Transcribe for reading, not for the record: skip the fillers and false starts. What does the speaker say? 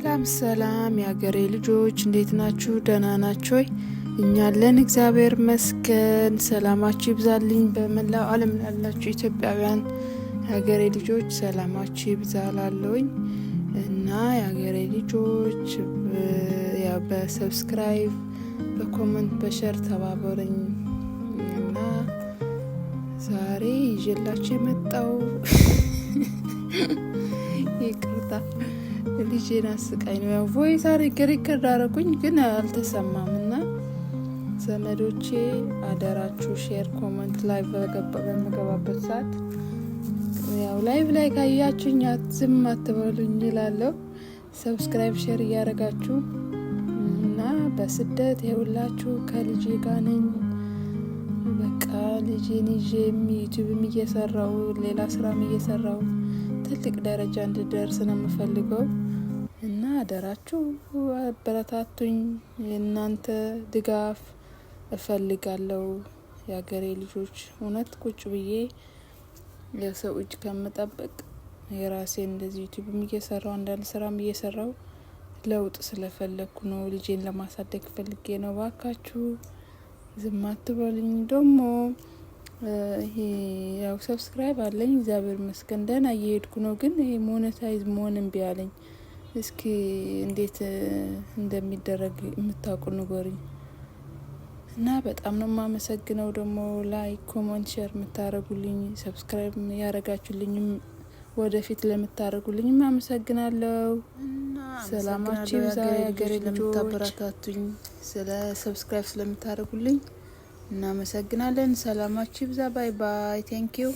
ሰላም የሀገሬ ልጆች እንዴት ናችሁ? ደህና ናችሁ ወይ? እኛ አለን እግዚአብሔር ይመስገን። ሰላማችሁ ይብዛልኝ። በመላው ዓለም ላላችሁ ኢትዮጵያውያን የሀገሬ ልጆች ሰላማችሁ ይብዛላለኝ እና የሀገሬ ልጆች በሰብስክራይብ በኮመንት በሸር ተባበሩኝ እና ዛሬ ይዤላችሁ የመጣው ይቅርታ ልጄን አስቃኝ ነው። ያው ቮይስ ሪከርድ አደረጉኝ ግን አልተሰማም እና ዘመዶቼ አደራችሁ ሼር ኮመንት ላይ በመገባበት ሰዓት ያው ላይቭ ላይ ካያችሁኝ ዝም አትበሉኝ እላለሁ። ሰብስክራይብ ሼር እያደረጋችሁ እና በስደት ይኸውላችሁ ከልጄ ጋር ነኝ። በቃ ልጄን ይዤ ዩቲዩብም እየሰራው ሌላ ስራም እየሰራው ትልቅ ደረጃ እንድደርስ ነው የምፈልገው እና አደራችሁ አበረታቱኝ። የእናንተ ድጋፍ እፈልጋለሁ የሀገሬ ልጆች። እውነት ቁጭ ብዬ የሰው እጅ ከምጠብቅ የራሴን እንደዚህ ዩቲዩብም እየሰራው አንዳንድ ስራም እየሰራው ለውጥ ስለፈለግኩ ነው። ልጄን ለማሳደግ ፈልጌ ነው። ባካችሁ ዝም አትበሉኝ። ደግሞ ይሄ ያው ሰብስክራይብ አለኝ እግዚአብሔር ይመስገን ደህና እየሄድኩ ነው። ግን ይሄ ሞኔታይዝ መሆን እምቢ አለኝ። እስኪ እንዴት እንደሚደረግ የምታውቁ ንገሩኝ እና በጣም ነው የማመሰግነው። ደግሞ ላይክ ኮሜንት ሼር የምታደርጉልኝ ሰብስክራይብ ያደረጋችሁልኝም ወደፊት ለምታደርጉልኝ አመሰግናለሁ። ሰላማችሁ ይብዛ የሀገሬ ልጆች። ተበረታቱኝ ስለ ሰብስክራይብ ስለምታደርጉልኝ እናመሰግናለን። ሰላማችሁ ይብዛ። ባይ ባይ። ቴንክ ዩ